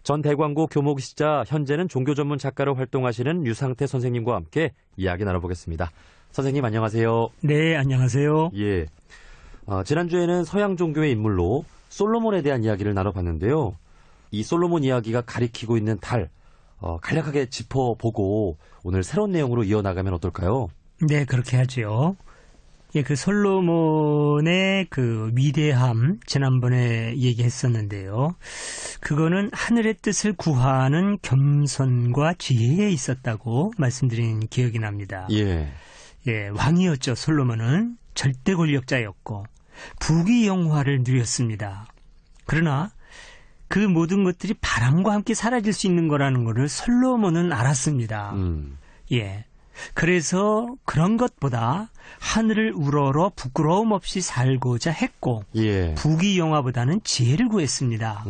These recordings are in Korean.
전 대광고 교목이시자 현재는 종교 전문 작가로 활동하시는 유상태 선생님과 함께 이야기 나눠보겠습니다. 선생님 안녕하세요. 네, 안녕하세요. 예. 지난주에는 서양 종교의 인물로 솔로몬에 대한 이야기를 나눠봤는데요. 이 솔로몬 이야기가 가리키고 있는 달, 간략하게 짚어보고 오늘 새로운 내용으로 이어나가면 어떨까요? 네, 그렇게 하죠. 예, 그 솔로몬의 그 위대함 지난번에 얘기했었는데요. 그거는 하늘의 뜻을 구하는 겸손과 지혜에 있었다고 말씀드린 기억이 납니다. 예. 예, 왕이었죠. 솔로몬은 절대 권력자였고 부귀영화를 누렸습니다. 그러나 그 모든 것들이 바람과 함께 사라질 수 있는 거라는 것을 솔로몬은 알았습니다. 예. 그래서 그런 것보다 하늘을 우러러 부끄러움 없이 살고자 했고 예. 부귀영화보다는 지혜를 구했습니다.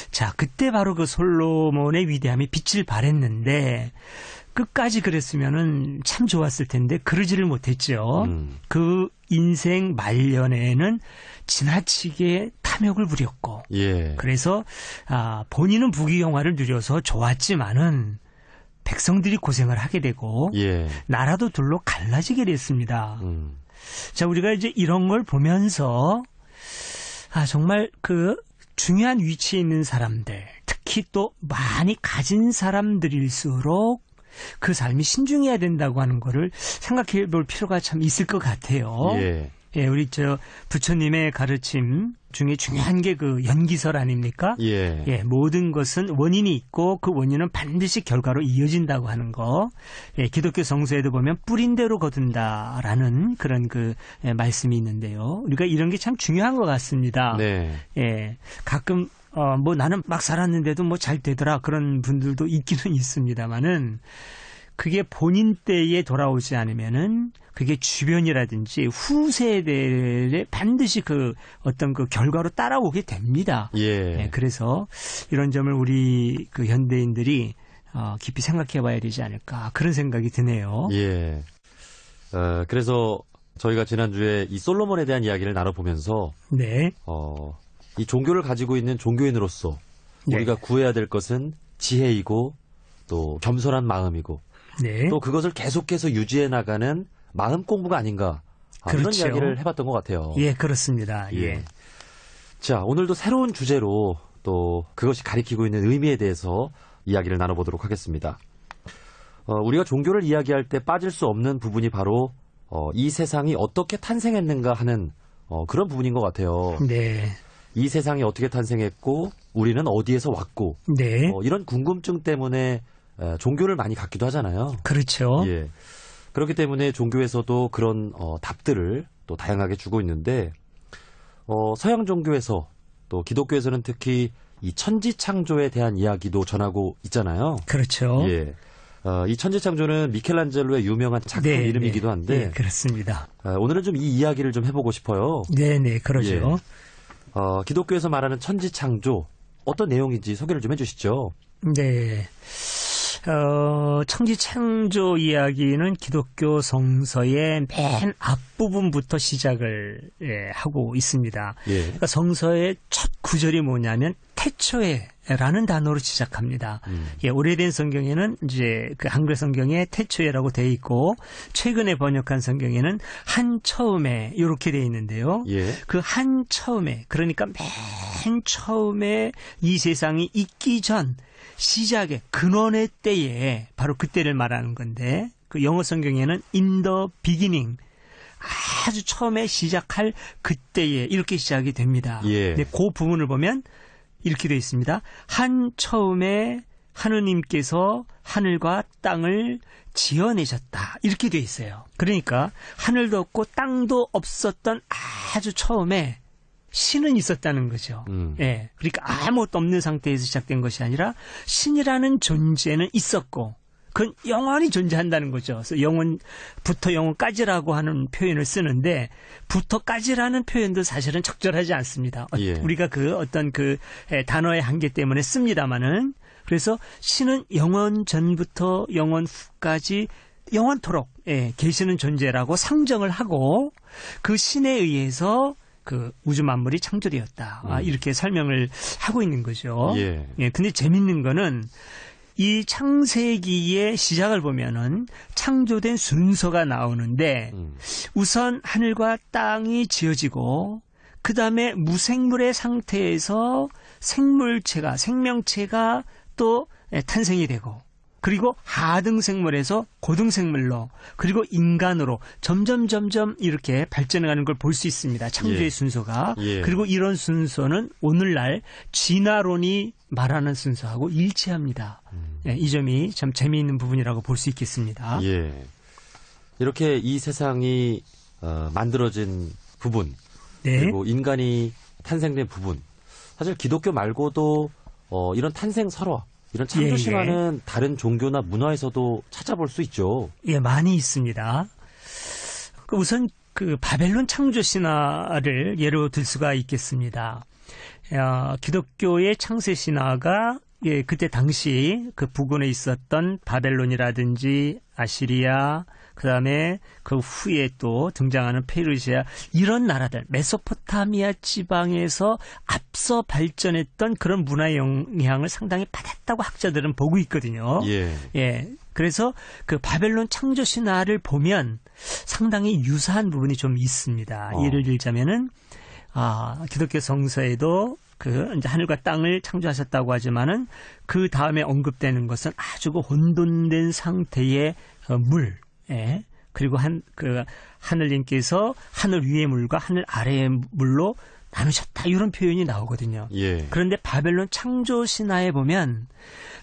자, 그때 바로 그 솔로몬의 위대함이 빛을 발했는데 끝까지 그랬으면은 참 좋았을 텐데 그러지를 못했죠. 그 인생 말년에는 지나치게 탐욕을 부렸고 예. 그래서 본인은 부귀영화를 누려서 좋았지만은 백성들이 고생을 하게 되고 예. 나라도 둘로 갈라지게 됐습니다. 자, 우리가 이제 이런 걸 보면서 정말 그 중요한 위치에 있는 사람들, 특히 또 많이 가진 사람들일수록 그 삶이 신중해야 된다고 하는 거를 생각해 볼 필요가 참 있을 것 같아요. 예. 예, 우리 부처님의 가르침 중에 중요한 게 그 연기설 아닙니까? 예. 예, 모든 것은 원인이 있고 그 원인은 반드시 결과로 이어진다고 하는 거. 예, 기독교 성서에도 보면 뿌린 대로 거둔다라는 그런 말씀이 있는데요. 우리가 이런 게 참 중요한 것 같습니다. 네. 예, 가끔 나는 막 살았는데도 잘 되더라 그런 분들도 있기는 있습니다만은 그게 본인 때에 돌아오지 않으면은 그게 주변이라든지 후세대에 반드시 어떤 결과로 따라오게 됩니다. 예. 네, 그래서 이런 점을 우리 현대인들이 깊이 생각해 봐야 되지 않을까 그런 생각이 드네요. 예. 그래서 저희가 지난주에 이 솔로몬에 대한 이야기를 나눠보면서 네. 이 종교를 가지고 있는 종교인으로서 우리가 구해야 될 것은 지혜이고 또 겸손한 마음이고 네. 또 그것을 계속해서 유지해 나가는 마음 공부가 아닌가 그렇죠. 이런 이야기를 해봤던 것 같아요. 예, 그렇습니다. 예. 자, 오늘도 새로운 주제로 또 그것이 가리키고 있는 의미에 대해서 이야기를 나눠보도록 하겠습니다. 우리가 종교를 이야기할 때 빠질 수 없는 부분이 바로 이 세상이 어떻게 탄생했는가 하는 그런 부분인 것 같아요. 네. 이 세상이 어떻게 탄생했고 우리는 어디에서 왔고 네. 이런 궁금증 때문에 종교를 많이 갖기도 하잖아요. 그렇죠. 예. 그렇기 때문에 종교에서도 그런 답들을 또 다양하게 주고 있는데 서양 종교에서 또 기독교에서는 특히 이 천지창조에 대한 이야기도 전하고 있잖아요. 그렇죠. 예. 이 천지창조는 미켈란젤로의 유명한 작품 네, 이름이기도 한데 네, 그렇습니다. 오늘은 좀 이 이야기를 좀 해보고 싶어요. 네, 그러죠. 예. 기독교에서 말하는 천지창조 어떤 내용인지 소개를 좀 해주시죠. 네. 천지창조 이야기는 기독교 성서의 맨 앞부분부터 시작을 하고 있습니다. 예. 그러니까 성서의 첫 구절이 뭐냐면 태초에라는 단어로 시작합니다. 예, 오래된 성경에는 이제 그 한글 성경에 태초에라고 되어 있고 최근에 번역한 성경에는 한 처음에 이렇게 되어 있는데요. 예. 그 한 처음에 그러니까 맨 처음에 이 세상이 있기 전 시작의 근원의 때에 바로 그때를 말하는 건데 그 영어 성경에는 in the beginning 아주 처음에 시작할 그때에 이렇게 시작이 됩니다. 예. 근데 그 부분을 보면 이렇게 되어 있습니다. 한 처음에 하느님께서 하늘과 땅을 지어내셨다. 이렇게 되어 있어요. 그러니까 하늘도 없고 땅도 없었던 아주 처음에 신은 있었다는 거죠. 예. 그러니까 아무것도 없는 상태에서 시작된 것이 아니라 신이라는 존재는 있었고 그건 영원히 존재한다는 거죠. 그래서 영원부터 영원까지라고 하는 표현을 쓰는데 부터까지라는 표현도 사실은 적절하지 않습니다. 예. 우리가 어떤 단어의 한계 때문에 씁니다마는 그래서 신은 영원 전부터 영원 후까지 영원토록 계시는 존재라고 상정을 하고 그 신에 의해서 그 우주 만물이 창조되었다. 이렇게 설명을 하고 있는 거죠. 예. 예, 근데 재밌는 거는 이 창세기의 시작을 보면은 창조된 순서가 나오는데 우선 하늘과 땅이 지어지고 그 다음에 무생물의 상태에서 생명체가 또 탄생이 되고 그리고 하등생물에서 고등생물로 그리고 인간으로 점점 이렇게 발전해가는 걸 볼 수 있습니다. 창조의 예. 순서가. 예. 그리고 이런 순서는 오늘날 진화론이 말하는 순서하고 일치합니다. 예, 이 점이 참 재미있는 부분이라고 볼 수 있겠습니다. 예. 이렇게 이 세상이 만들어진 부분 네. 그리고 인간이 탄생된 부분 사실 기독교 말고도 이런 탄생 설화 이런 창조 신화는 다른 종교나 문화에서도 찾아볼 수 있죠. 예, 많이 있습니다. 우선 그 바벨론 창조 신화를 예로 들 수가 있겠습니다. 기독교의 창세 신화가 예, 그때 당시 그 부근에 있었던 바벨론이라든지 아시리아, 그 다음에 그 후에 또 등장하는 페르시아, 이런 나라들, 메소포타미아 지방에서 앞서 발전했던 그런 문화 영향을 상당히 받았다고 학자들은 보고 있거든요. 예. 예. 그래서 그 바벨론 창조 신화를 보면 상당히 유사한 부분이 좀 있습니다. 예를 들자면은, 기독교 성서에도 그 이제 하늘과 땅을 창조하셨다고 하지만은 그 다음에 언급되는 것은 아주 그 혼돈된 상태의 물, 예. 그리고 하늘님께서 하늘 위의 물과 하늘 아래의 물로 나누셨다 이런 표현이 나오거든요. 예. 그런데 바벨론 창조 신화에 보면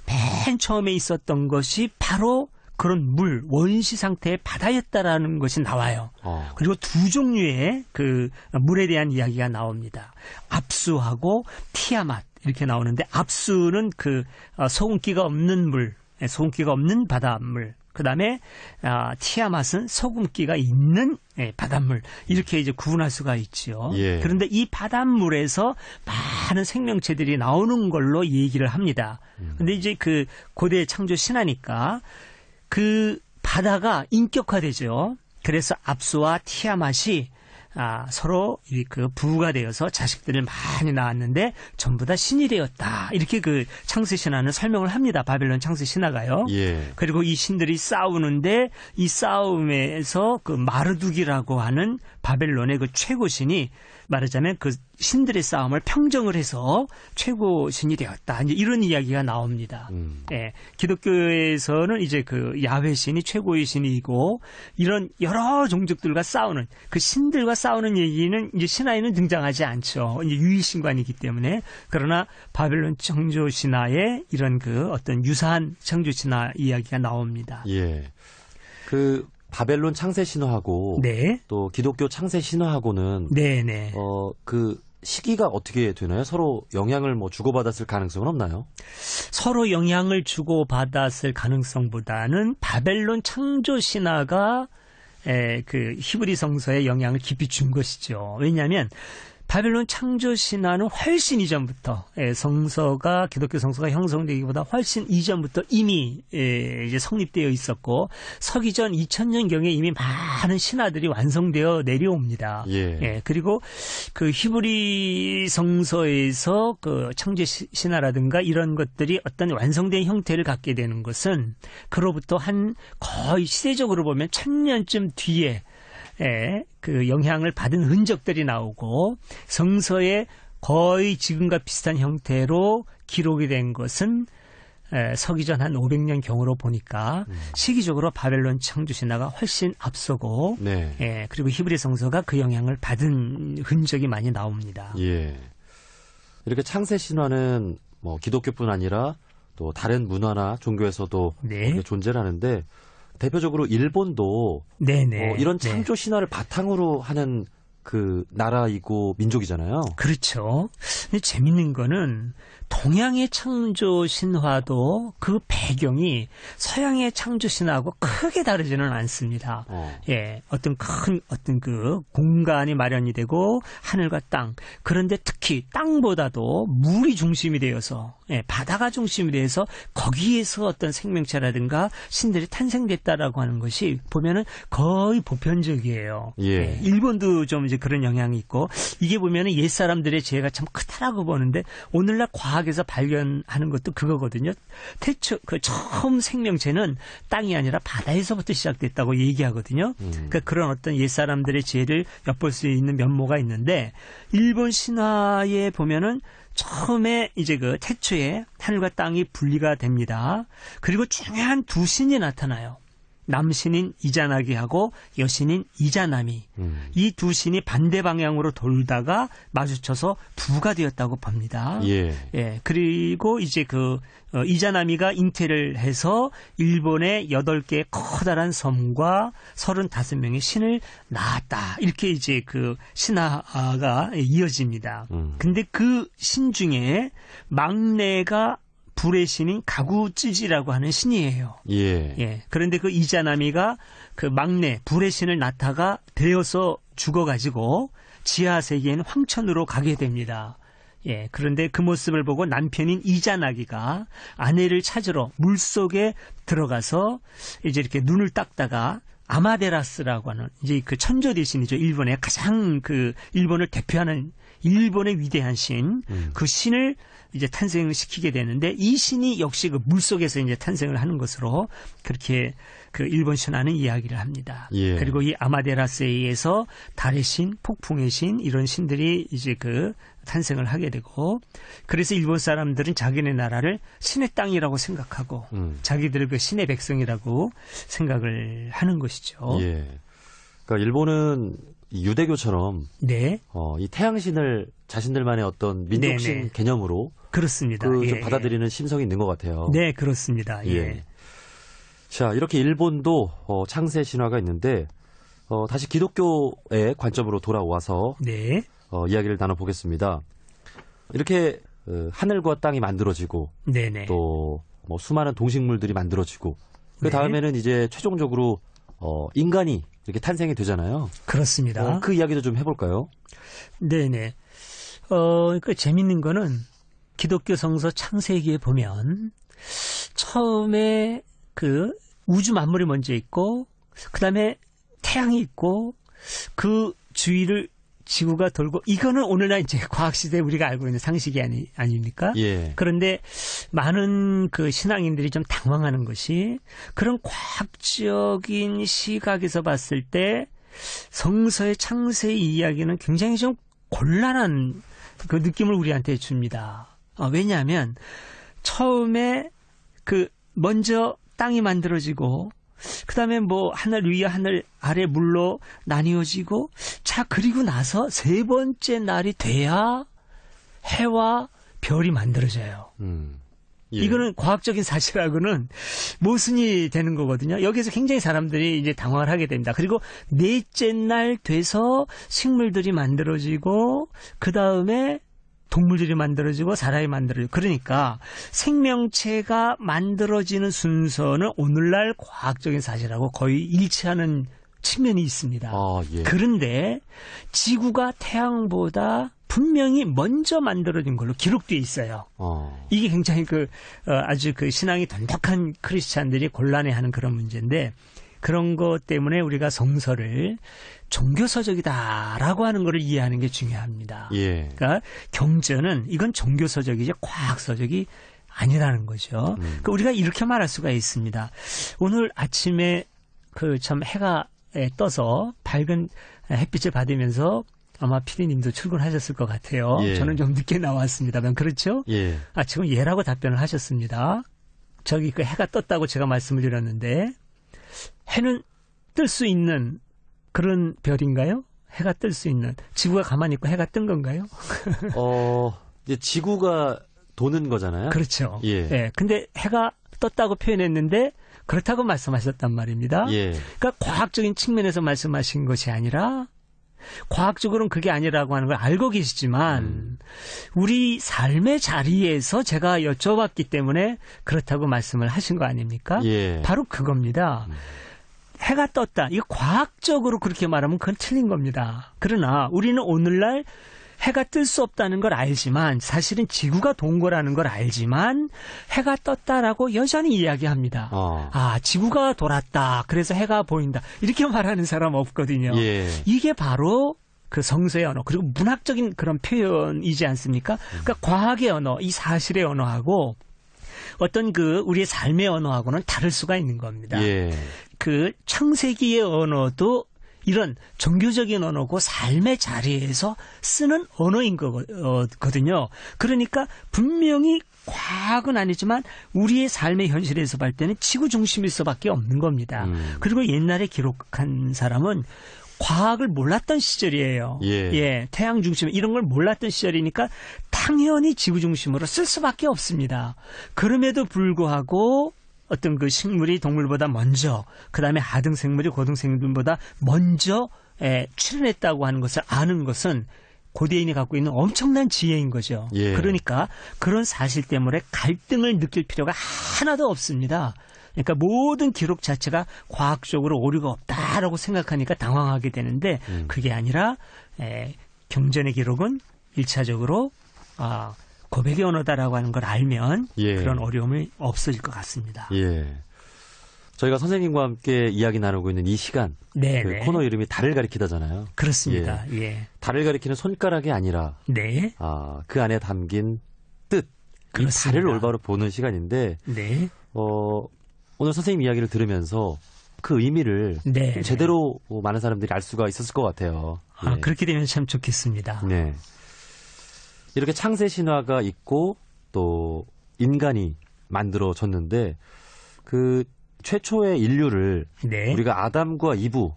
맨 처음에 있었던 것이 바로 그런 물, 원시 상태의 바다였다라는 것이 나와요. 그리고 두 종류의 그 물에 대한 이야기가 나옵니다. 압수하고 티아맛 이렇게 나오는데 압수는 그 소금기가 없는 물, 소금기가 없는 바닷물. 그다음에 티아맛은 소금기가 있는 바닷물. 이렇게 이제 구분할 수가 있죠. 예. 그런데 이 바닷물에서 많은 생명체들이 나오는 걸로 얘기를 합니다. 근데 이제 그 고대 창조 신화니까 그 바다가 인격화되죠. 그래서 압수와 티아맛이 서로 그 부부가 되어서 자식들을 많이 낳았는데 전부 다 신이 되었다. 이렇게 그 창세 신화는 설명을 합니다. 바벨론 창세 신화가요. 예. 그리고 이 신들이 싸우는데 이 싸움에서 그 마르둑이라고 하는 바벨론의 그 최고 신이 말하자면 그 신들의 싸움을 평정을 해서 최고 신이 되었다. 이제 이런 이야기가 나옵니다. 예, 기독교에서는 이제 그 야훼 신이 최고의 신이고 이런 여러 종족들과 싸우는 그 신들과 싸우는 얘기는 이제 신화에는 등장하지 않죠. 이제 유일신관이기 때문에. 그러나 바벨론 창조 신화에 이런 그 어떤 유사한 창조 신화 이야기가 나옵니다. 예. 그 바벨론 창세 신화하고 네. 또 기독교 창세 신화하고는 네네. 그 시기가 어떻게 되나요? 서로 영향을 뭐 주고받았을 가능성은 없나요? 서로 영향을 주고받았을 가능성보다는 바벨론 창조 신화가 그 히브리 성서에 영향을 깊이 준 것이죠. 왜냐하면 바벨론 창조 신화는 훨씬 이전부터 성서가 기독교 성서가 형성되기보다 훨씬 이전부터 이미 이제 성립되어 있었고 서기전 2000년경에 이미 많은 신화들이 완성되어 내려옵니다. 예. 그리고 그 히브리 성서에서 그 창조 신화라든가 이런 것들이 어떤 완성된 형태를 갖게 되는 것은 그로부터 한 거의 시대적으로 보면 1000년쯤 뒤에 그 영향을 받은 흔적들이 나오고 성서에 거의 지금과 비슷한 형태로 기록이 된 것은 서기전 한 500년 경으로 보니까 시기적으로 바벨론 창조 신화가 훨씬 앞서고 네. 그리고 히브리 성서가 그 영향을 받은 흔적이 많이 나옵니다. 예. 이렇게 창세 신화는 뭐 기독교뿐 아니라 또 다른 문화나 종교에서도 네. 존재를 하는데 대표적으로 일본도 네네. 이런 창조 신화를 바탕으로 하는 그 나라이고 민족이잖아요. 그렇죠. 근데 재밌는 거는 동양의 창조 신화도 그 배경이 서양의 창조 신화하고 크게 다르지는 않습니다. 어떤 큰 그 공간이 마련이 되고 하늘과 땅. 그런데 특히 땅보다도 물이 중심이 되어서 예, 바다가 중심이 돼서 거기에서 어떤 생명체라든가 신들이 탄생됐다라고 하는 것이 보면은 거의 보편적이에요. 예. 예, 일본도 좀 이제 그런 영향이 있고 이게 보면은 옛 사람들의 지혜가 참 크다라고 보는데 오늘날 과학에서 발견하는 것도 그거거든요. 태초 그 처음 생명체는 땅이 아니라 바다에서부터 시작됐다고 얘기하거든요. 그러니까 그런 어떤 옛 사람들의 지혜를 엿볼 수 있는 면모가 있는데 일본 신화에 보면은 처음에 이제 그 태초에 하늘과 땅이 분리가 됩니다. 그리고 중요한 두 신이 나타나요. 남신인 이자나기하고 여신인 이자나미. 이 두 신이 반대 방향으로 돌다가 마주쳐서 부가 되었다고 봅니다. 예. 예. 그리고 이제 그 이자나미가 잉태를 해서 일본의 8개의 커다란 섬과 35명의 신을 낳았다. 이렇게 이제 그 신화가 이어집니다. 근데 그 신 중에 막내가 불의 신인 가구찌지라고 하는 신이에요. 예. 예. 그런데 그 이자나미가 그 막내 불의 신을 낳다가 되어서 죽어가지고 지하 세계인 황천으로 가게 됩니다. 예. 그런데 그 모습을 보고 남편인 이자나기가 아내를 찾으러 물속에 들어가서 이제 이렇게 눈을 닦다가 아마데라스라고 하는 이제 그 천조 대신이죠. 일본의 가장 그 일본을 대표하는 일본의 위대한 신, 그 신을 이제 탄생시키게 되는데 이 신이 역시 그 물속에서 이제 탄생을 하는 것으로 그렇게 그 일본 신화는 이야기를 합니다. 예. 그리고 이 아마데라스에 의해서 달의 신, 폭풍의 신 이런 신들이 이제 그 탄생을 하게 되고 그래서 일본 사람들은 자기네 나라를 신의 땅이라고 생각하고 자기들을 그 신의 백성이라고 생각을 하는 것이죠. 예. 그러니까 일본은 이 유대교처럼 네. 이 태양신을 자신들만의 어떤 민족신 네네. 개념으로 그렇습니다. 좀 예, 받아들이는 심성이 있는 것 같아요. 네, 그렇습니다. 예. 예. 자, 이렇게 일본도 창세 신화가 있는데 다시 기독교의 관점으로 돌아와서 네. 이야기를 나눠보겠습니다. 이렇게 하늘과 땅이 만들어지고 네네. 또 뭐 수많은 동식물들이 만들어지고 그 네. 다음에는 이제 최종적으로 인간이 이렇게 탄생이 되잖아요. 그렇습니다. 그 이야기도 좀 해볼까요? 네네. 그 재밌는 거는 기독교 성서 창세기에 보면 처음에 그 우주 만물이 먼저 있고 그 다음에 태양이 있고 그 주위를 지구가 돌고 이거는 오늘날 이제 과학시대에 우리가 알고 있는 상식이 아닙니까? 예. 그런데 많은 그 신앙인들이 좀 당황하는 것이 그런 과학적인 시각에서 봤을 때 성서의 창세의 이야기는 굉장히 좀 곤란한 그 느낌을 우리한테 줍니다. 왜냐하면 처음에 그 먼저 땅이 만들어지고 그다음에 뭐 하늘 위에 하늘 아래 물로 나뉘어지고 자 그리고 나서 세 번째 날이 돼야 해와 별이 만들어져요. 예. 이거는 과학적인 사실하고는 모순이 되는 거거든요. 여기서 굉장히 사람들이 이제 당황을 하게 됩니다. 그리고 넷째 날 돼서 식물들이 만들어지고 그 다음에 동물들이 만들어지고 사람이 만들어지고 그러니까 생명체가 만들어지는 순서는 오늘날 과학적인 사실하고 거의 일치하는 측면이 있습니다. 예. 그런데 지구가 태양보다 분명히 먼저 만들어진 걸로 기록되어 있어요. 이게 굉장히 아주 그 신앙이 돈독한 크리스찬들이 곤란해하는 그런 문제인데 그런 것 때문에 우리가 성서를 종교서적이다라고 하는 것을 이해하는 게 중요합니다. 예. 그러니까 경전은 이건 종교서적이지 과학서적이 아니라는 거죠. 그러니까 우리가 이렇게 말할 수가 있습니다. 오늘 아침에 그 참 해가 떠서 밝은 햇빛을 받으면서 아마 피디님도 출근하셨을 것 같아요. 예. 저는 좀 늦게 나왔습니다만 그렇죠? 예. 지금 예라고 답변을 하셨습니다. 저기 그 해가 떴다고 제가 말씀을 드렸는데 해는 뜰 수 있는 그런 별인가요? 해가 뜰 수 있는 지구가 가만히 있고 해가 뜬 건가요? 이제 지구가 도는 거잖아요. 그렇죠. 예. 예. 근데 해가 떴다고 표현했는데 그렇다고 말씀하셨단 말입니다. 예. 그러니까 과학적인 측면에서 말씀하신 것이 아니라 과학적으로는 그게 아니라고 하는 걸 알고 계시지만 우리 삶의 자리에서 제가 여쭤봤기 때문에 그렇다고 말씀을 하신 거 아닙니까? 예. 바로 그겁니다. 해가 떴다. 이거 과학적으로 그렇게 말하면 그건 틀린 겁니다. 그러나 우리는 오늘날 해가 뜰 수 없다는 걸 알지만 사실은 지구가 돈 거라는 걸 알지만 해가 떴다라고 여전히 이야기합니다. 지구가 돌았다. 그래서 해가 보인다. 이렇게 말하는 사람 없거든요. 예. 이게 바로 그 성서의 언어 그리고 문학적인 그런 표현이지 않습니까? 그러니까 과학의 언어, 이 사실의 언어하고 어떤 그 우리의 삶의 언어하고는 다를 수가 있는 겁니다. 예. 그 창세기의 언어도 이런 종교적인 언어고 삶의 자리에서 쓰는 언어인 거거든요. 그러니까 분명히 과학은 아니지만 우리의 삶의 현실에서 볼 때는 지구 중심일 수밖에 없는 겁니다. 그리고 옛날에 기록한 사람은 과학을 몰랐던 시절이에요. 예, 태양 중심 이런 걸 몰랐던 시절이니까 당연히 지구 중심으로 쓸 수밖에 없습니다. 그럼에도 불구하고 어떤 그 식물이 동물보다 먼저, 그 다음에 하등생물이 고등생물보다 먼저 출현했다고 하는 것을 아는 것은 고대인이 갖고 있는 엄청난 지혜인 거죠. 예. 그러니까 그런 사실 때문에 갈등을 느낄 필요가 하나도 없습니다. 그러니까 모든 기록 자체가 과학적으로 오류가 없다라고 생각하니까 당황하게 되는데 그게 아니라 경전의 기록은 1차적으로 고백의 언어다라고 하는 걸 알면 그런 어려움이 없어질 것 같습니다. 예. 저희가 선생님과 함께 이야기 나누고 있는 이 시간 그 코너 이름이 달을 가리키다잖아요. 그렇습니다. 예. 달을 가리키는 손가락이 아니라 그 안에 담긴 뜻, 이 달을 올바로 보는 시간인데 오늘 선생님 이야기를 들으면서 그 의미를 제대로 많은 사람들이 알 수가 있었을 것 같아요. 그렇게 되면 참 좋겠습니다. 네. 이렇게 창세 신화가 있고 또 인간이 만들어졌는데 그 최초의 인류를 우리가 아담과 이브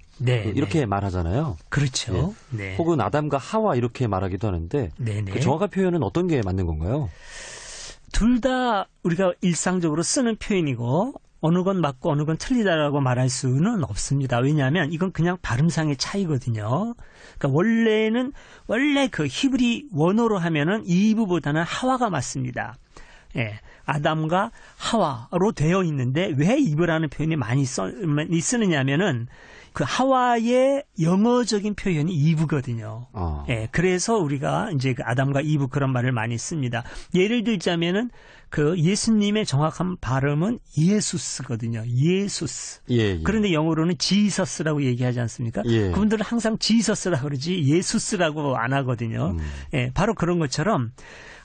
이렇게 말하잖아요. 그렇죠. 혹은 아담과 하와 이렇게 말하기도 하는데 그 정확한 표현은 어떤 게 맞는 건가요? 둘 다 우리가 일상적으로 쓰는 표현이고 어느 건 맞고 어느 건 틀리다라고 말할 수는 없습니다. 왜냐하면 이건 그냥 발음상의 차이거든요. 그러니까 원래 그 히브리 원어로 하면은 이브보다는 하와가 맞습니다. 예, 아담과 하와로 되어 있는데 왜 이브라는 표현이 많이 쓰느냐면은 그 하와의 영어적인 표현이 이브거든요. 예, 그래서 우리가 이제 그 아담과 이브 그런 말을 많이 씁니다. 예를 들자면은 그 예수님의 정확한 발음은 예수스거든요. 예수스. 그런데 영어로는 지서스라고 얘기하지 않습니까? 그분들은 항상 지서스라고 그러지 예수스라고 안 하거든요. 예, 바로 그런 것처럼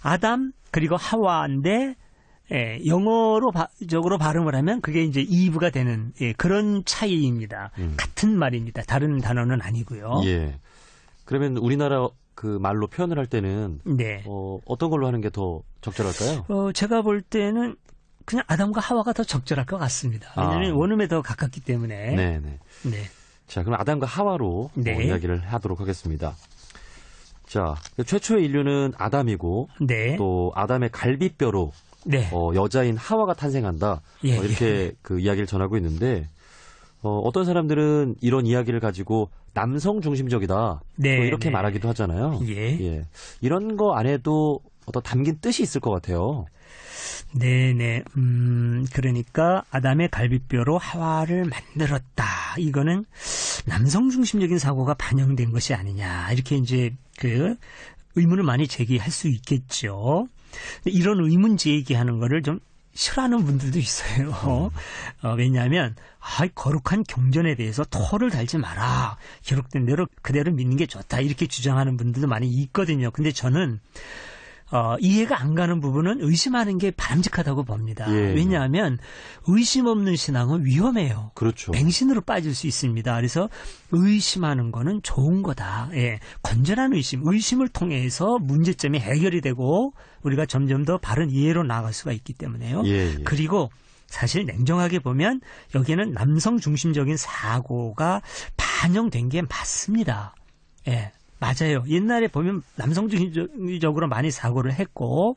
아담 그리고 하와인데 영어로 발음을 하면 그게 이제 이브가 되는 그런 차이입니다. 같은 말입니다. 다른 단어는 아니고요. 그러면 우리나라 그 말로 표현을 할 때는 어떤 걸로 하는 게 더 적절할까요? 제가 볼 때는 그냥 아담과 하와가 더 적절할 것 같습니다. 왜냐하면 원음에 더 가깝기 때문에. 자, 그럼 아담과 하와로 이야기를 하도록 하겠습니다. 자, 최초의 인류는 아담이고 또 아담의 갈비뼈로 여자인 하와가 탄생한다. 이렇게 그 이야기를 전하고 있는데 어떤 사람들은 이런 이야기를 가지고 남성 중심적이다. 이렇게 말하기도 하잖아요. 이런 거 안에도 어떤 담긴 뜻이 있을 것 같아요. 그러니까 아담의 갈비뼈로 하와를 만들었다. 이거는 남성 중심적인 사고가 반영된 것이 아니냐. 이렇게 이제 그 의문을 많이 제기할 수 있겠죠. 이런 의문 제기하는 거를 좀 싫어하는 분들도 있어요. 왜냐하면 거룩한 경전에 대해서 토를 달지 마라. 기록된 대로 그대로 믿는 게 좋다. 이렇게 주장하는 분들도 많이 있거든요. 근데 저는 이해가 안 가는 부분은 의심하는 게 바람직하다고 봅니다. 왜냐하면 의심 없는 신앙은 위험해요. 그렇죠. 맹신으로 빠질 수 있습니다. 그래서 의심하는 거는 좋은 거다. 건전한 의심을 통해서 문제점이 해결이 되고 우리가 점점 더 바른 이해로 나아갈 수가 있기 때문에요. 그리고 사실 냉정하게 보면 여기에는 남성 중심적인 사고가 반영된 게 맞습니다. 맞아요. 옛날에 보면 남성 중심적으로 많이 사고를 했고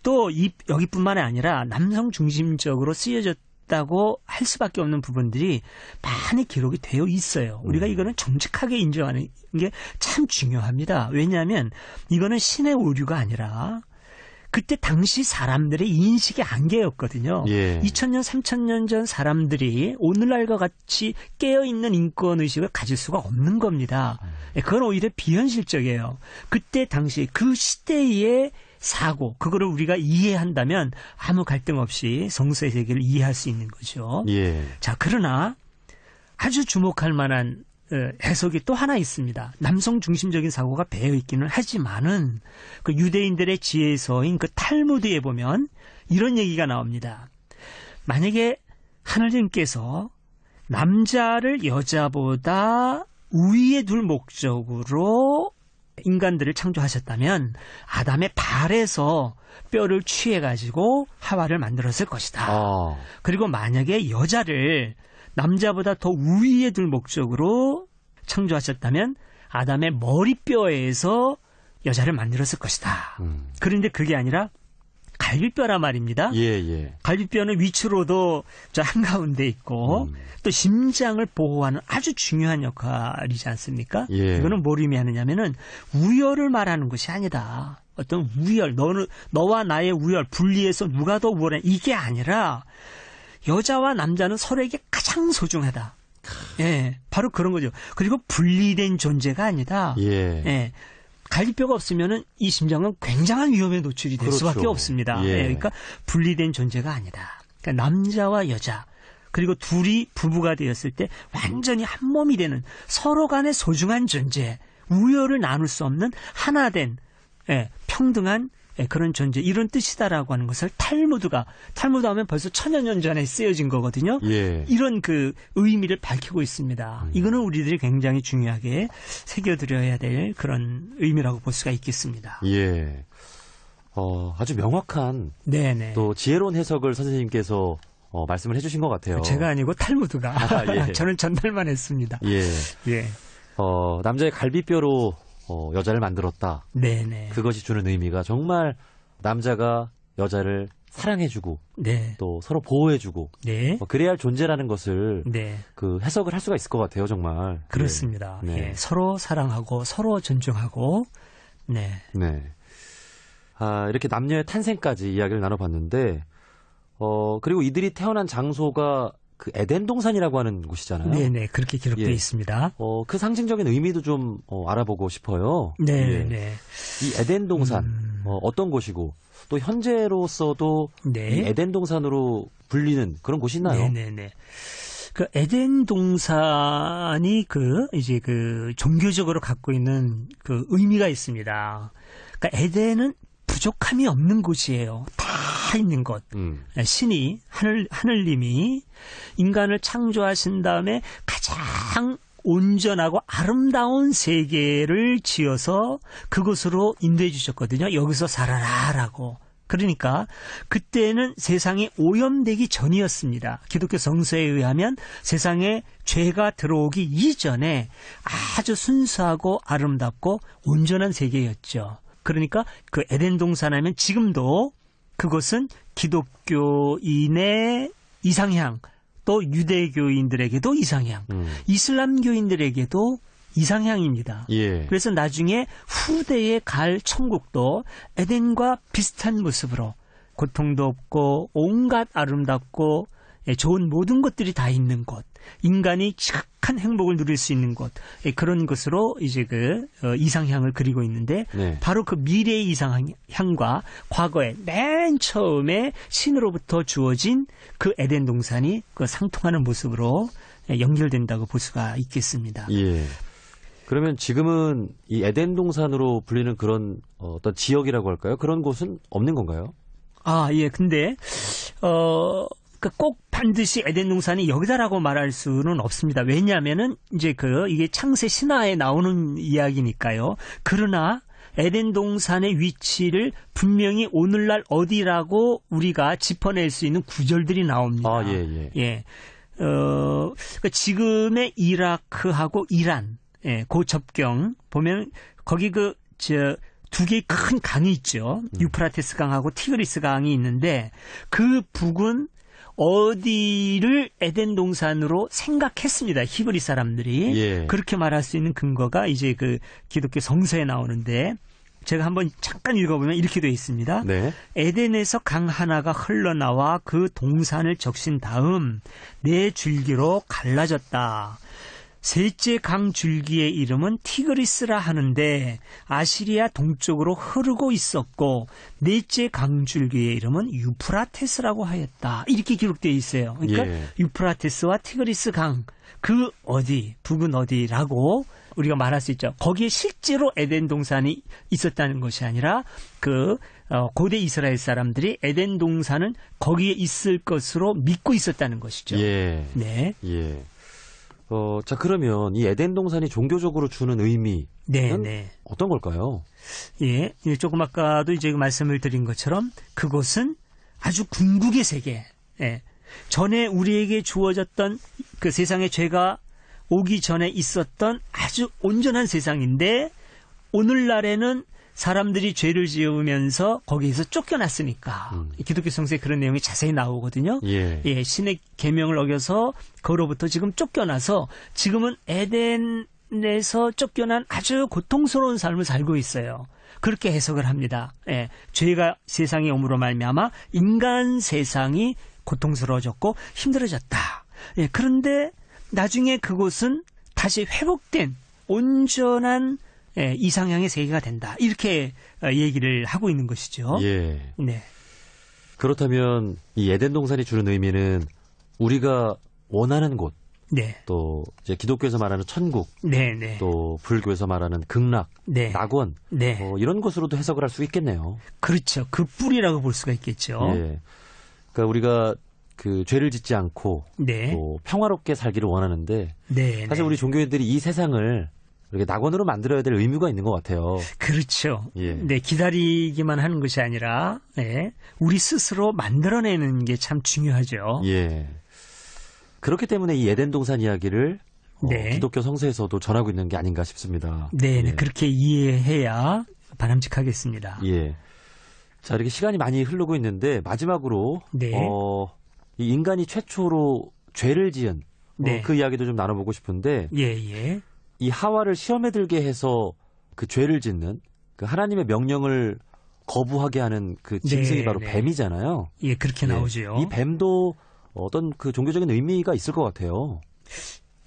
또 여기뿐만 아니라 남성 중심적으로 쓰여졌다고 할 수밖에 없는 부분들이 많이 기록이 되어 있어요. 우리가 이거는 정직하게 인정하는 게 참 중요합니다. 왜냐하면 이거는 신의 오류가 아니라 그때 당시 사람들의 인식의 한계였거든요. 예. 2000년, 3000년 전 사람들이 오늘날과 같이 깨어있는 인권의식을 가질 수가 없는 겁니다. 그건 오히려 비현실적이에요. 그때 당시 그 시대의 사고, 그거를 우리가 이해한다면 아무 갈등 없이 성서의 세계를 이해할 수 있는 거죠. 예. 자, 그러나 아주 주목할 만한 해석이 또 하나 있습니다. 남성 중심적인 사고가 배어 있기는 하지만은 그 유대인들의 지혜서인 그 탈무드에 보면 이런 얘기가 나옵니다. 만약에 하나님께서 남자를 여자보다 우위에 둘 목적으로 인간들을 창조하셨다면 아담의 발에서 뼈를 취해가지고 하와를 만들었을 것이다. 그리고 만약에 여자를 남자보다 더 우위에 둘 목적으로 창조하셨다면 아담의 머리뼈에서 여자를 만들었을 것이다. 그런데 그게 아니라 갈비뼈란 말입니다. 예. 갈비뼈는 위치로도 저 한가운데 있고 또 심장을 보호하는 아주 중요한 역할이지 않습니까? 예. 이거는 뭘 의미하느냐면은 우열을 말하는 것이 아니다. 어떤 우열, 너와 나의 우열, 분리해서 누가 더 우월해 이게 아니라 여자와 남자는 서로에게 가장 소중하다. 예, 바로 그런 거죠. 그리고 분리된 존재가 아니다. 예. 갈비뼈가 없으면은 이 심장은 굉장한 위험에 노출이 될 그렇죠. 수밖에 없습니다. 예. 그러니까 분리된 존재가 아니다. 그러니까 남자와 여자 그리고 둘이 부부가 되었을 때 완전히 한 몸이 되는 서로 간의 소중한 존재, 우열을 나눌 수 없는 하나된 평등한 그런 존재 이런 뜻이다라고 하는 것을 탈무드 하면 벌써 천여 년 전에 쓰여진 거거든요. 예. 이런 그 의미를 밝히고 있습니다. 이거는 우리들이 굉장히 중요하게 새겨들여야 될 그런 의미라고 볼 수가 있겠습니다. 예. 아주 명확한 네네. 또 지혜로운 해석을 선생님께서 말씀을 해주신 것 같아요. 제가 아니고 탈무드가. 예. 저는 전달만 했습니다. 예. 예. 남자의 갈비뼈로 여자를 만들었다. 네네. 그것이 주는 의미가 정말 남자가 여자를 사랑해주고 네. 또 서로 보호해주고 네. 그래야 할 존재라는 것을 네. 그 해석을 할 수가 있을 것 같아요, 정말. 그렇습니다. 네. 예. 서로 사랑하고 서로 존중하고 네. 네. 이렇게 남녀의 탄생까지 이야기를 나눠봤는데 그리고 이들이 태어난 장소가 그 에덴 동산이라고 하는 곳이잖아요. 네네. 그렇게 기록되어 예. 있습니다. 그 상징적인 의미도 좀 알아보고 싶어요. 네네. 예. 이 에덴 동산 어떤 곳이고 또 현재로서도 네. 이 에덴 동산으로 불리는 그런 곳이 있나요? 네네네. 그 에덴 동산이 이제 종교적으로 갖고 있는 그 의미가 있습니다. 그러니까 에덴은 부족함이 없는 곳이에요. 다 있는 곳. 신이 하늘님이 인간을 창조하신 다음에 가장 온전하고 아름다운 세계를 지어서 그곳으로 인도해 주셨거든요. 여기서 살아라라고. 그러니까 그때는 세상이 오염되기 전이었습니다. 기독교 성서에 의하면 세상에 죄가 들어오기 이전에 아주 순수하고 아름답고 온전한 세계였죠. 그러니까 그 에덴 동산 하면 지금도 그것은 기독교인의 이상향, 또 유대교인들에게도 이상향, 이슬람교인들에게도 이상향입니다. 예. 그래서 나중에 후대에 갈 천국도 에덴과 비슷한 모습으로 고통도 없고 온갖 아름답고 좋은 모든 것들이 다 있는 곳, 인간이 지극한 행복을 누릴 수 있는 곳, 그런 것으로 이제 이상향을 그리고 있는데 네. 바로 그 미래의 이상향과 과거에 맨 처음에 신으로부터 주어진 그 에덴 동산이 그 상통하는 모습으로 연결된다고 볼 수가 있겠습니다. 예. 그러면 지금은 이 에덴 동산으로 불리는 그런 어떤 지역이라고 할까요? 그런 곳은 없는 건가요? 예. 근데 꼭 반드시 에덴 동산이 여기다라고 말할 수는 없습니다. 왜냐하면은 이제 이게 창세 신화에 나오는 이야기니까요. 그러나 에덴 동산의 위치를 분명히 오늘날 어디라고 우리가 짚어낼 수 있는 구절들이 나옵니다. 예. 그러니까 지금의 이라크하고 이란, 그 접경 보면 거기 두 개의 큰 강이 있죠. 유프라테스 강하고 티그리스 강이 있는데 그 북은 어디를 에덴 동산으로 생각했습니다. 히브리 사람들이. 예. 그렇게 말할 수 있는 근거가 이제 기독교 성서에 나오는데 제가 한번 잠깐 읽어보면 이렇게 되어 있습니다. 네. 에덴에서 강 하나가 흘러나와 그 동산을 적신 다음 네 줄기로 갈라졌다. 셋째 강 줄기의 이름은 티그리스라 하는데 아시리아 동쪽으로 흐르고 있었고 넷째 강 줄기의 이름은 유프라테스라고 하였다. 이렇게 기록되어 있어요. 그러니까 예. 유프라테스와 티그리스 강, 그 어디, 북은 어디라고 우리가 말할 수 있죠. 거기에 실제로 에덴 동산이 있었다는 것이 아니라 고대 이스라엘 사람들이 에덴 동산은 거기에 있을 것으로 믿고 있었다는 것이죠. 예. 네. 예. 자, 그러면 이 에덴 동산이 종교적으로 주는 의미는 네. 어떤 걸까요? 예. 조금 아까도 이제 말씀을 드린 것처럼 그곳은 아주 궁극의 세계. 예. 전에 우리에게 주어졌던 그 세상의 죄가 오기 전에 있었던 아주 온전한 세상인데 오늘날에는 사람들이 죄를 지으면서 거기에서 쫓겨났으니까 기독교 성서에 그런 내용이 자세히 나오거든요. 예. 신의 계명을 어겨서 그로부터 지금 쫓겨나서 지금은 에덴에서 쫓겨난 아주 고통스러운 삶을 살고 있어요. 그렇게 해석을 합니다. 예, 죄가 세상에 오므로 말미암아 인간 세상이 고통스러워졌고 힘들어졌다. 예, 그런데 나중에 그곳은 다시 회복된 온전한 이상향의 세계가 된다. 이렇게 얘기를 하고 있는 것이죠. 예. 네. 그렇다면 이 에덴 동산이 주는 의미는 우리가 원하는 곳, 네. 또 이제 기독교에서 말하는 천국, 네, 네. 또 불교에서 말하는 극락, 네. 낙원, 네. 이런 것으로도 해석을 할 수 있겠네요. 그렇죠. 그 뿌리라고 볼 수가 있겠죠. 예. 그러니까 우리가 그 죄를 짓지 않고 네. 또 평화롭게 살기를 원하는데 네. 사실 네. 우리 종교인들이 이 세상을 이렇게 낙원으로 만들어야 될 의무가 있는 것 같아요. 그렇죠. 예. 네, 기다리기만 하는 것이 아니라 우리 스스로 만들어내는 게 참 중요하죠. 예. 그렇기 때문에 이 에덴 동산 이야기를 네. 기독교 성서에서도 전하고 있는 게 아닌가 싶습니다. 네, 네. 예. 그렇게 이해해야 바람직하겠습니다. 예. 자, 이렇게 시간이 많이 흐르고 있는데 마지막으로 네. 이 인간이 최초로 죄를 지은 네. 그 이야기도 좀 나눠보고 싶은데 예, 예. 이 하와를 시험에 들게 해서 그 죄를 짓는 그 하나님의 명령을 거부하게 하는 그 짐승이 네, 바로 네. 뱀이잖아요. 예, 그렇게 예. 나오죠. 이 뱀도 어떤 그 종교적인 의미가 있을 것 같아요.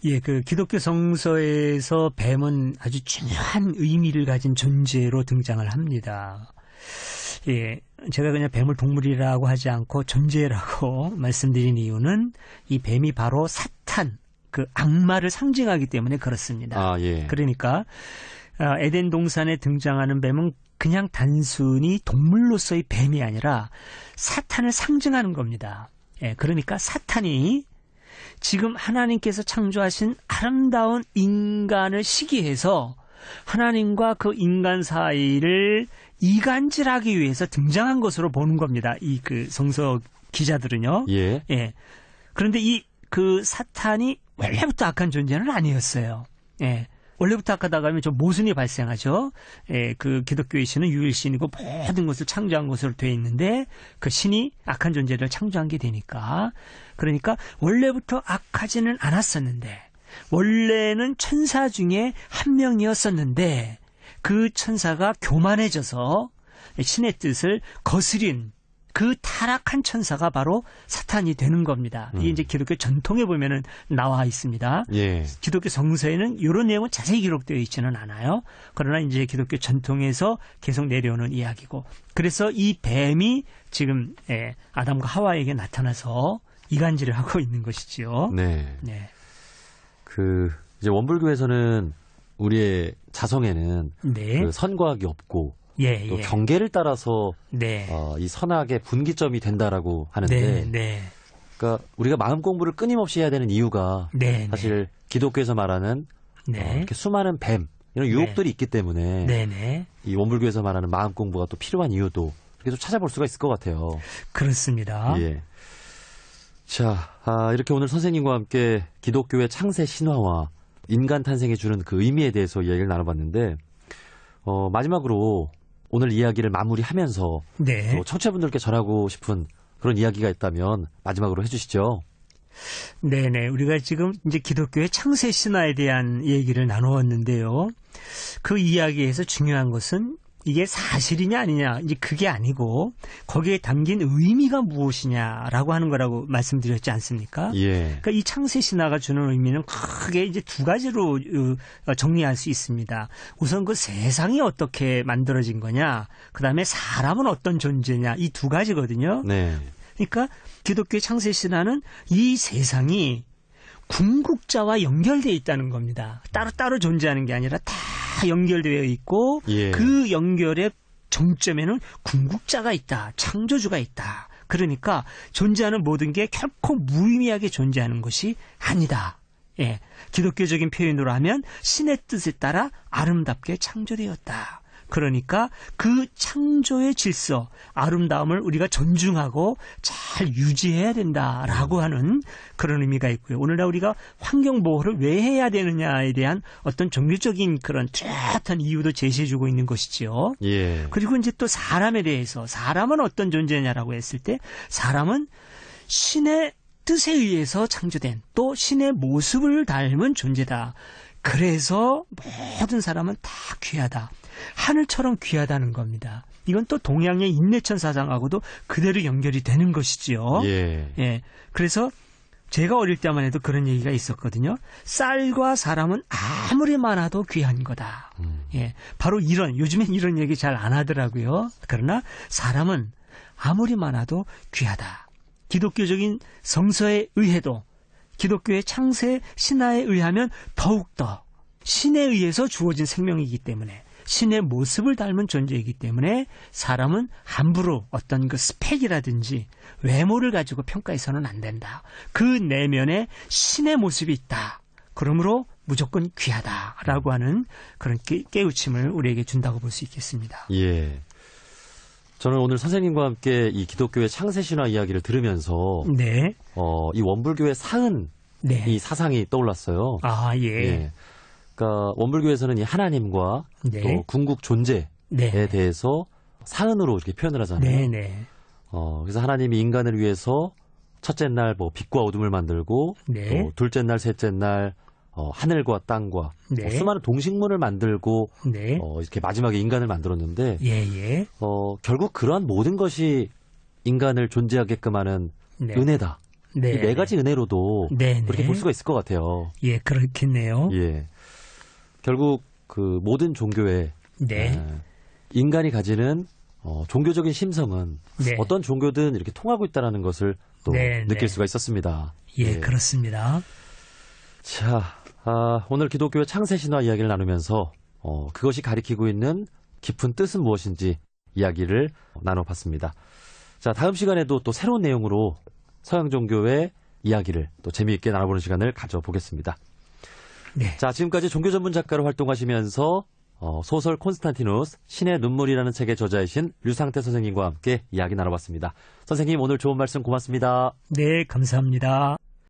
예, 그 기독교 성서에서 뱀은 아주 중요한 의미를 가진 존재로 등장을 합니다. 예, 제가 그냥 뱀을 동물이라고 하지 않고 존재라고 말씀드린 이유는 이 뱀이 바로 사탄, 그 악마를 상징하기 때문에 그렇습니다. 아, 예. 그러니까 에덴 동산에 등장하는 뱀은 그냥 단순히 동물로서의 뱀이 아니라 사탄을 상징하는 겁니다. 예, 그러니까 사탄이 지금 하나님께서 창조하신 아름다운 인간을 시기해서 하나님과 그 인간 사이를 이간질하기 위해서 등장한 것으로 보는 겁니다. 이 그 성서 기자들은요. 예. 예. 그런데 이 그 사탄이 원래부터 악한 존재는 아니었어요. 예. 원래부터 악하다고 하면 좀 모순이 발생하죠. 예, 그 기독교의 신은 유일신이고 모든 것을 창조한 것으로 되어 있는데 그 신이 악한 존재를 창조한 게 되니까. 그러니까 원래부터 악하지는 않았었는데 원래는 천사 중에 한 명이었었는데 그 천사가 교만해져서 신의 뜻을 거스린 그 타락한 천사가 바로 사탄이 되는 겁니다. 이게 이제 기독교 전통에 보면은 나와 있습니다. 예. 기독교 성서에는 이런 내용은 자세히 기록되어 있지는 않아요. 그러나 이제 기독교 전통에서 계속 내려오는 이야기고. 그래서 이 뱀이 지금 아담과 하와에게 나타나서 이간질을 하고 있는 것이지요. 네. 네. 그 이제 원불교에서는 우리의 자성에는 네. 그 선과학이 없고 예, 또 예. 경계를 따라서 네. 이 선악의 분기점이 된다라고 하는데 네, 네. 그러니까 우리가 마음 공부를 끊임없이 해야 되는 이유가 네, 사실 기독교에서 말하는 네. 이렇게 수많은 뱀 이런 유혹들이 있기 때문에 네, 네. 이 원불교에서 말하는 마음 공부가 또 필요한 이유도 이렇게 좀 찾아볼 수가 있을 것 같아요. 그렇습니다. 예. 자, 이렇게 오늘 선생님과 함께 기독교의 창세 신화와 인간 탄생에 주는 그 의미에 대해서 이야기를 나눠봤는데 마지막으로 오늘 이야기를 마무리하면서 네. 또 청취자분들께 전하고 싶은 그런 이야기가 있다면 마지막으로 해주시죠. 네네. 우리가 지금 이제 기독교의 창세 신화에 대한 얘기를 나누었는데요. 그 이야기에서 중요한 것은 이게 사실이냐 아니냐 이제 그게 아니고 거기에 담긴 의미가 무엇이냐라고 하는 거라고 말씀드렸지 않습니까? 예. 그러니까 이 창세 신화가 주는 의미는 크게 이제 두 가지로 정리할 수 있습니다. 우선 그 세상이 어떻게 만들어진 거냐, 그다음에 사람은 어떤 존재냐, 이 두 가지거든요. 네. 그러니까 기독교의 창세 신화는 이 세상이 궁극자와 연결되어 있다는 겁니다. 따로따로 존재하는 게 아니라 다 연결되어 있고 예. 그 연결의 정점에는 궁극자가 있다. 창조주가 있다. 그러니까 존재하는 모든 게 결코 무의미하게 존재하는 것이 아니다. 예. 기독교적인 표현으로 하면 신의 뜻에 따라 아름답게 창조되었다. 그러니까 그 창조의 질서, 아름다움을 우리가 존중하고 잘 유지해야 된다라고 하는 그런 의미가 있고요. 오늘날 우리가 환경보호를 왜 해야 되느냐에 대한 어떤 종교적인 그런 뚜렷한 이유도 제시해주고 있는 것이지요. 예. 그리고 이제 또 사람에 대해서 사람은 어떤 존재냐라고 했을 때 사람은 신의 뜻에 의해서 창조된 또 신의 모습을 닮은 존재다. 그래서 모든 사람은 다 귀하다. 하늘처럼 귀하다는 겁니다. 이건 또 동양의 인내천 사상하고도 그대로 연결이 되는 것이지요. 예. 예. 그래서 제가 어릴 때만 해도 그런 얘기가 있었거든요. 쌀과 사람은 아무리 많아도 귀한 거다. 예. 바로 이런, 요즘엔 이런 얘기 잘 안 하더라고요. 그러나 사람은 아무리 많아도 귀하다. 기독교적인 성서에 의해도 기독교의 창세 신화에 의하면 더욱더 신에 의해서 주어진 생명이기 때문에 신의 모습을 닮은 존재이기 때문에 사람은 함부로 어떤 그 스펙이라든지 외모를 가지고 평가해서는 안 된다. 그 내면에 신의 모습이 있다. 그러므로 무조건 귀하다라고 하는 그런 깨우침을 우리에게 준다고 볼 수 있겠습니다. 예. 저는 오늘 선생님과 함께 이 기독교의 창세신화 이야기를 들으면서 네. 이 원불교의 사은 네. 이 사상이 떠올랐어요. 아, 예. 예. 그러니까 원불교에서는 이 하나님과 네. 또 궁극 존재에 네. 대해서 사은으로 이렇게 표현을 하잖아요. 네, 네. 그래서 하나님이 인간을 위해서 첫째 날 뭐 빛과 어둠을 만들고 네. 또 둘째 날, 셋째 날 하늘과 땅과 네. 수많은 동식물을 만들고 네. 이렇게 마지막에 인간을 만들었는데 예, 예. 결국 그러한 모든 것이 인간을 존재하게끔 하는 네. 은혜다. 네. 이 네 가지 은혜로도 네, 그렇게 네. 볼 수가 있을 것 같아요. 예, 그렇겠네요. 예. 결국 그 모든 종교에 네. 인간이 가지는 종교적인 심성은 네. 어떤 종교든 이렇게 통하고 있다는 것을 또 네, 느낄 네. 수가 있었습니다. 예, 그렇습니다. 자, 오늘 기독교의 창세신화 이야기를 나누면서 그것이 가리키고 있는 깊은 뜻은 무엇인지 이야기를 나눠봤습니다. 자, 다음 시간에도 또 새로운 내용으로 서양 종교의 이야기를 또 재미있게 나눠보는 시간을 가져보겠습니다. 네. 자, 지금까지 종교 전문 작가로 활동하시면서 소설 콘스탄티누스 신의 눈물이라는 책의 저자이신 류상태 선생님과 함께 이야기 나눠봤습니다. 선생님 오늘 좋은 말씀 고맙습니다. 네, 감사합니다.